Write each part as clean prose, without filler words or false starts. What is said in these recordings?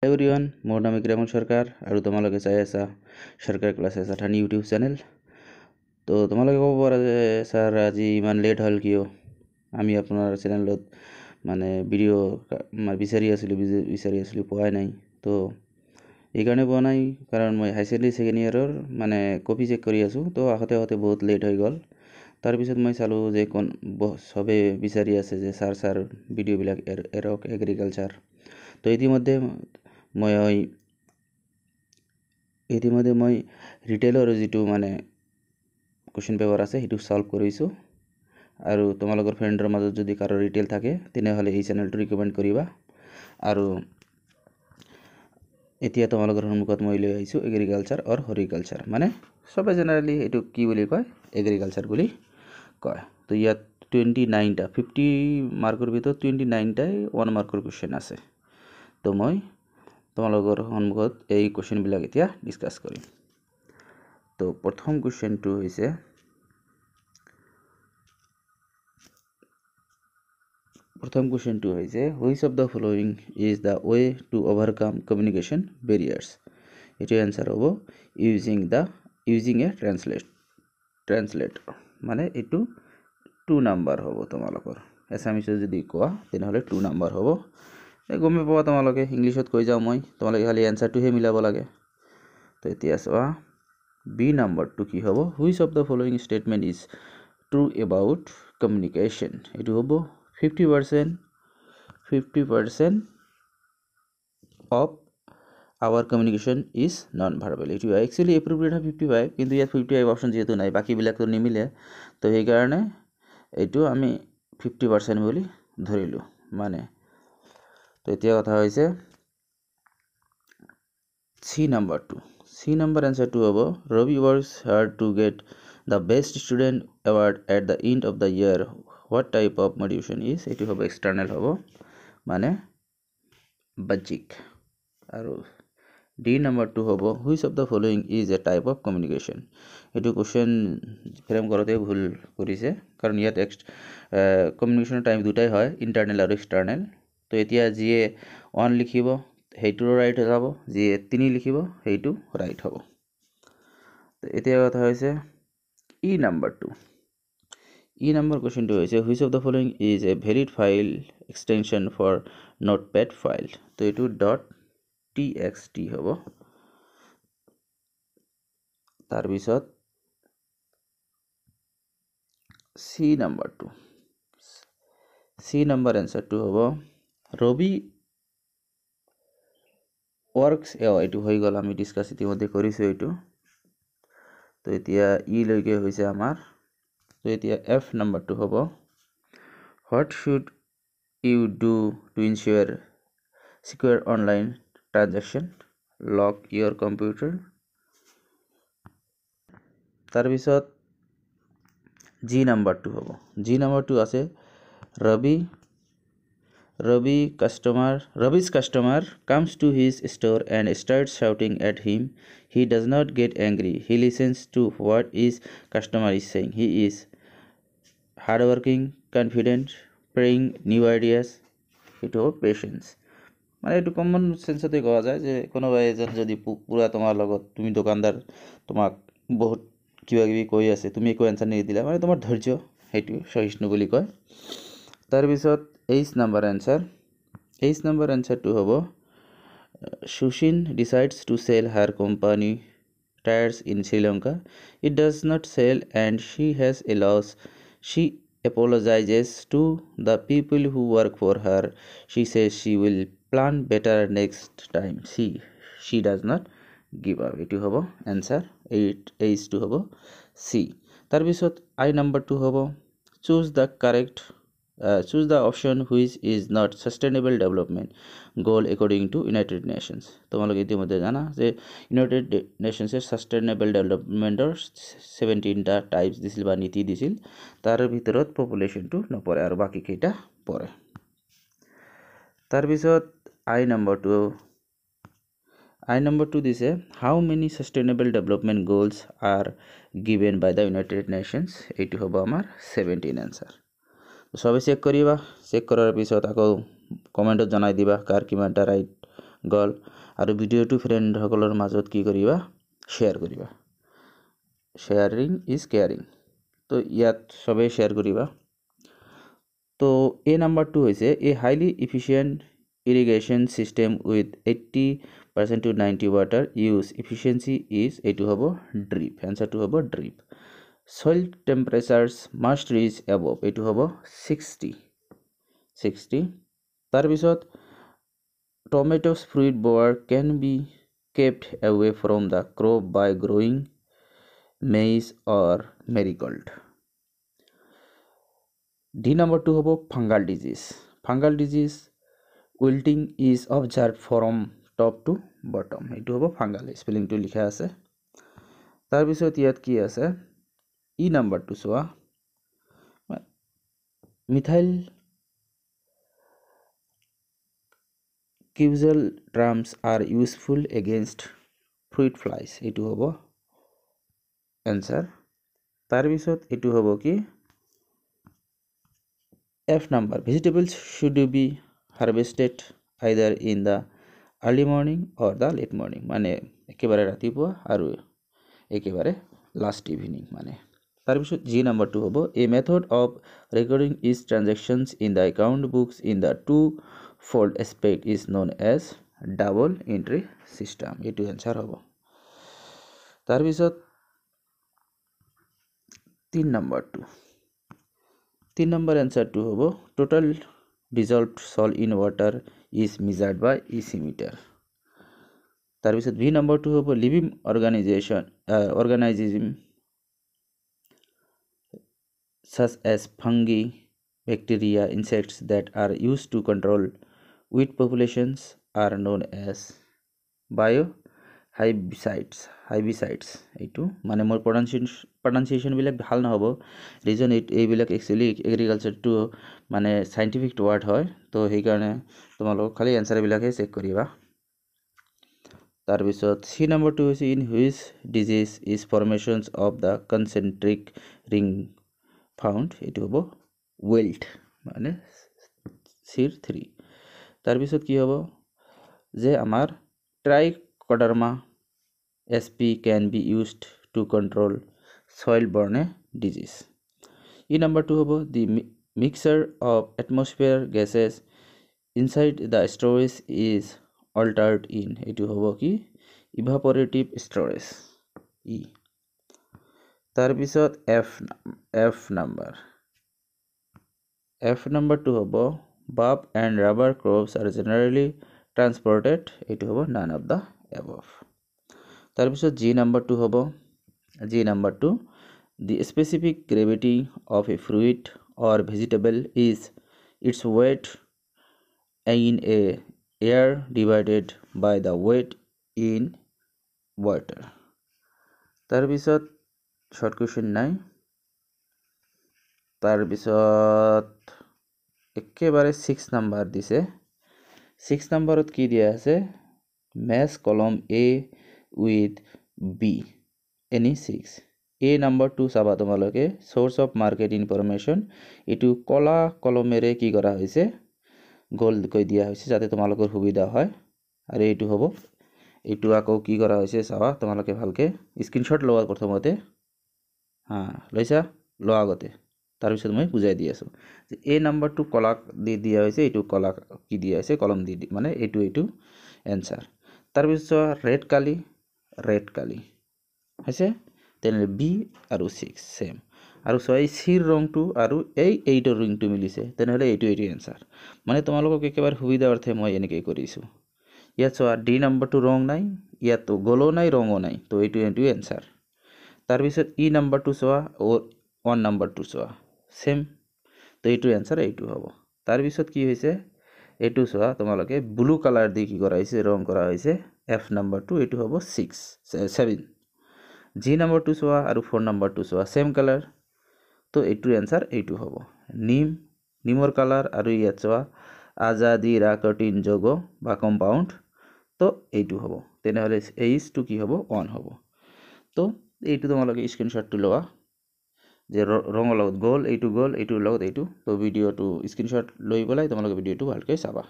Everyone মোৰ নাম ইক্ৰামুল সৰকাৰ আৰু তোমালোকে চাই আছা সৰকাৰ ক্লাছেছ আঠানি ইউটিউব চেনেল। তো তোমালোকে ক'ব পাৰা যে স্যাৰ আজি ইমান লেট হ'ল কিয়? আমি আপোনাৰ চেনেলত মানে ভিডিঅ' বিচাৰি আছিলোঁ পোৱাই নাই। তো এইকাৰণে পোৱা নাই কাৰণ মই হাই ছেকেণ্ডেৰী ছেকেণ্ড ইয়েৰৰ মানে কপি চেক কৰি আছোঁ। তো আহোঁতে বহুত লেট হৈ গ'ল। তাৰপিছত মই চালোঁ যে চবেই বিচাৰি আছে যে ছাৰ ভিডিঅ'বিলাক এৰক এগ্ৰিকালচাৰ। তো ইতিমধ্যে মই ৰিটেইলৰ যিটো মানে কুৱেশ্যন পেপাৰ আছে সেইটো সলভ কৰিছোঁ। আৰু তোমালোকৰ ফ্ৰেণ্ডৰ মাজত যদি কাৰো ৰিটেইল থাকে তেনেহ'লে এই চেনেলটো ৰিকমেণ্ড কৰিবা। আৰু এতিয়া তোমালোকৰ সন্মুখত মই লৈ আহিছোঁ এগ্ৰিকালচাৰ অৰ হৰিকালচাৰ, মানে চবে জেনেৰেলি এইটো কি বুলি কয়, এগ্ৰিকালচাৰ বুলি কয়। তো ইয়াত 29টা 50 মাৰ্কৰ ভিতৰত 29টাই 1 মাৰ্কৰ কুৱেশ্যন আছে। তো মই তোমালোকৰ সন্মুখত এই কুৱেশ্যনবিলাক এতিয়া ডিছকাছ কৰিম। তো প্ৰথম কুৱেশ্যনটো হৈছে which of the following is the way to overcome communication barriers? এটো এনসার হ'ব using a translator, মানে এটো 2 নাম্বার হ'ব তোমালোকৰ। এছামিছত যদি কোৱা তেনেহ'লে 2 নাম্বার হ'ব। গমে পাবা তোমালোকে ইংলিছত কৈ যাওঁ মই, তোমালোকে খালি এনসাৰটোহে মিলাব লাগে। তো এতিয়া চোৱা বি নাম্বাৰটো কি হ'ব, which of the following statement is true about communication? এটো হ'ব 50% of our communication is non-verbal. এটো actually appropriate হয় 55, কিন্তু ইয়াত 55 অপশন যেহেতু নাই, বাকিবিলাকতো নিমিলে। তো সেইকাৰণে এইটো আমি 50% বুলি ধৰিলোঁ মানে। তো এতিয়া কথা হৈছে C number answer to হ'ব Ravi works hard to get the best student award at the end of the year. What type of motivation is? এটো হ'ব external হ'ব, মানে বাহ্যিক। আৰু D number 2 হ'ব which of the following is a type of communication? এটো question frame কৰোঁতে ভুল কৰিছে, কাৰণ ইয়াত কমিউনিকেশ্যনৰ টাইপ দুটাই হয়, ইণ্টাৰনেল আৰু এক্সটাৰ্নেল। তো এতিয়া যিয়ে 1 লিখিব সেইটোও ৰাইট হৈ যাব, যিয়ে 3 লিখিব সেইটো ৰাইট হ'ব। তো এতিয়া কথা হৈছে ই নাম্বাৰ কুৱেশ্যনটো হৈছে which of the following is a valid file extension for notepad file? তো এইটো .txt হ'ব। তাৰপিছত C নাম্বাৰ এনসাৰটো হ'ব ৰবি works, এইটো হৈ গ'ল, আমি ডিছকাছ ইতিমধ্যে কৰিছোঁ এইটো। তো এতিয়া লৈকে হৈছে আমাৰ। তো এতিয়া F নাম্বাৰটো হ'ব what should you do to ensure secure online transaction? Lock your computer. তাৰপিছত G নাম্বাৰটো হ'ব, G নাম্বাৰটো আছে Ravi's customer comes to his store and starts shouting at him. He does not get angry. He listens to what his customer is saying. He is hardworking, confident, bring new ideas. এটো patience, মানে এইটো common সেন্সতে কোৱা যায় যে কোনোবা এজন যদি পুৰা তোমাৰ লগত, তুমি দোকানদাৰ তোমাক বহুত কিবা কিবি কৈ আছে, তুমি একো এনসাৰ নিদিলা, মানে তোমাৰ ধৈৰ্য, সেইটো সহিষ্ণু বুলি কয়। তাৰপিছত H নাম্বাৰ এনসাৰটো হ'ব Sushin decides to sell her company tires in Sri Lanka. It does not sell and she has a loss. She apologizes to the people who work for her. She says she will plan better next time. She does not give up. এটো হ'ব answer 8 H2 হ'ব C। তাৰপিছত I নাম্বাৰটো হ'ব choose the option which is not sustainable development goal according to United Nations. তোমালোকে ইতিমধ্যে জানা যে ইউনাইটেড নেশ্যনছে সাষ্টেইনেবল ডেভেলপমেণ্টৰ 17টা টাইপছ দিছিল বা নীতি দিছিল, তাৰ ভিতৰত পপুলেশ্যনটো নপৰে আৰু বাকী কেইটা পৰে। তাৰপিছত I নাম্বাৰটো দিছে how many sustainable development goals are given by the United Nations? এইটো হ'ব আমাৰ 17 এনসাৰ। সবে চেক কৰিবা, চেক কৰাৰ পিছত আকৌ কমেণ্টত জনাই দিবা কাৰ কিমানটা ৰাইট গল আৰু ভিডিঅ'টো ফ্ৰেণ্ডসকলৰ মাজত কি কৰিবা শ্বেয়াৰ কৰিবা শ্বেয়াৰিং ইজ কেয়াৰিং তো ইয়াত সবেই শ্বেয়াৰ কৰিবা তো এই নাম্বাৰটো হৈছে a highly efficient irrigation system with 80% to 90 water use efficiency is এইটো হ'ব ড্ৰিপ এনসাৰটো হ'ব drip soil temperatures must reach above এইটো হ'ব 60 তাৰপিছত tomatoes fruit borer can be kept away from the crop by growing maize or marigold D number 2 হ'ব fungal disease wilting is observed from top to bottom এইটো হ'ব fungal স্পেলিংটো লিখা আছে তাৰপিছত ইয়াত কি আছে ই নাম্বাৰটো চোৱা মিথাইল কিউজেল drums are useful against fruit flies এইটো হ'ব এনসাৰ তাৰপিছত এইটো হ'ব কি F number vegetables should be harvested either in the early morning or the late morning মানে একেবাৰে ৰাতিপুৱা আৰু একেবাৰে লাষ্ট ইভিনিং মানে তাৰপিছত জি নাম্বাৰটো হ'ব a method of recording each transactions in the account books in the two-fold aspect is known as double entry system এইটো এনসাৰ হ'ব তাৰপিছত 3 number answer to hobo total dissolved salt in water is measured by EC meter tarpisot B number 2 hobo living organism such as fungi bacteria insects that are used to control weed populations are known as herbicides এইটো মানে মোৰ pronunciation বিলাক ভাল নহব region এইবিলাক actually agriculture two মানে scientific word হয় তো সেই কাৰণে তোমালোক খালি আনসাৰ বিলাকে চেক কৰিবা তাৰপিছত সি নম্বৰ 2 হৈছে in which disease is formations of the concentric ring found এইটো হ'ব ওয়েল্ট মানে সিৰ 3 তাৰপিছত কি হ'ব যে আমাৰ Trichoderma SP can be used to control soil-borne disease. E number 2 hobo the mixture of atmosphere gases inside the storage is altered in etu hobo ki evaporative storage E tar bisot F number 2 hobo bulb and rubber crops are generally transported etu hobo none of the above তাৰপিছত G number 2 হ'ব G number 2 the specific gravity of a fruit or vegetable is its weight in a air divided by the weight in water তাৰপিছত short question নাই তাৰপিছত একেবাৰে 6 number দিছে 6 নম্বৰত কি দিয়া আছে match column A with B any 6 A number 2 চাবা তোমালোকে source of market information এটু কলা কলমেৰে কি কৰা হৈছে গোল্ড কৈ দিয়া হৈছে যাতে তোমালোকৰ সুবিধা হয় আৰু এটু হ'ব এটু আকৌ কি কৰা হৈছে চাবা তোমালোকে ভালকে স্ক্ৰিনশ্বট লোৱা প্ৰথমতে লৈছা লোৱা আগতে তাৰ পিছত মই বুজাই দি আছো যে A number 2 কলা দি দিয়া হৈছে এটু কলা কি দিয়া হৈছে কলম দি মানে এটু এনসাৰ তাৰ পিছত red কালি হৈছে তেনে B আৰু 6 সেম আৰু সই সিৰ ৰংটো আৰু এই 8 ৰিংটো মিলিছে তেনে হলে এটু এনসাৰ মানে তোমালোকক একেবাৰে সুবিধা অৰ্থে মই এনেকৈ কৰিছো ইয়াত সোৱা D নম্বৰটো ৰং নাই ইয়াত তো গলো নাই ৰংও নাই তো এটু এনসাৰ তাৰ পিছত E নম্বৰটো সোৱা ও 1 নম্বৰটো সোৱা সেম তো এটু এনসাৰ এইটো হ'ব তাৰ পিছত কি হৈছে এটু সোৱা তোমালোকে ব্লু কালাৰ দি কি কৰা হৈছে ৰং কৰা হৈছে F number 2 এটু হ'ব 7 G number 2 সোয়া আৰু 4 number 2 সোয়া সেম কালাৰ তো এটু आंसर এইটু হ'ব নিমৰ কালাৰ আৰু ইয়াত সোয়া আজাদি রাকটিন যোগ বা কম্পাউন্ড তো এইটু হ'ব তেনে হলে H টু কি হ'ব 1 হ'ব তো এইটু তোমালোকে স্ক্রিনশটটো লোৱা যে ৰঙৰ লগত এইটু গোল এইটু লগত এইটু তো ভিডিওটো স্ক্রিনশট লৈ পেলাই তোমালোকে ভিডিওটো ভালকৈ চাবা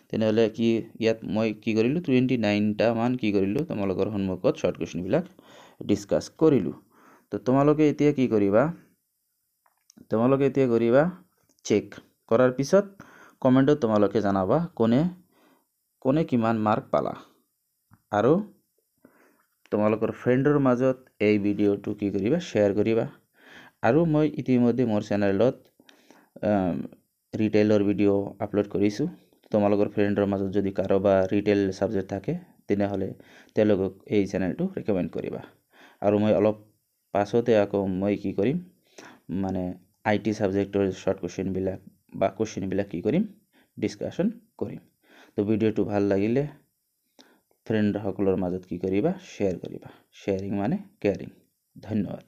তেনেহ'লে কি ইয়াত মই কি কৰিলোঁ 29টা মান কি কৰিলোঁ তোমালোকৰ সন্মুখত শৰ্ট কুৱেশ্যনবিলাক ডিছকাছ কৰিলোঁ। তো তোমালোকে এতিয়া কি কৰিবা চেক কৰাৰ পিছত কমেণ্টত তোমালোকে জনাবা কোনে কিমান মাৰ্ক পালা আৰু তোমালোকৰ ফ্ৰেণ্ডৰ মাজত এই ভিডিঅ'টো কি কৰিবা শ্বেয়াৰ কৰিবা। আৰু মই ইতিমধ্যে মোৰ চেনেলত ৰিটেইলৰ ভিডিঅ' আপলোড কৰিছোঁ। তোমালোকৰ ফ্ৰেণ্ডৰ মাজত যদি কাৰোবাৰ ৰিটেইল ছাবজেক্ট থাকে তেনেহ'লে তেওঁলোকক এই চেনেলটো ৰেকমেণ্ড কৰিবা। আৰু মই অলপ পাছতে আকৌ মই কি কৰিম মানে IT ছাবজেক্টৰ শৰ্ট কুৱেশ্যনবিলাক বা কুৱেশ্যনবিলাক কি কৰিম ডিছকাশ্যন কৰিম। তো ভিডিঅ'টো ভাল লাগিলে ফ্ৰেণ্ডসকলৰ মাজত কি কৰিবা শ্বেয়াৰ কৰিবা। শ্বেয়াৰিং মানে কেয়াৰিং। ধন্যবাদ।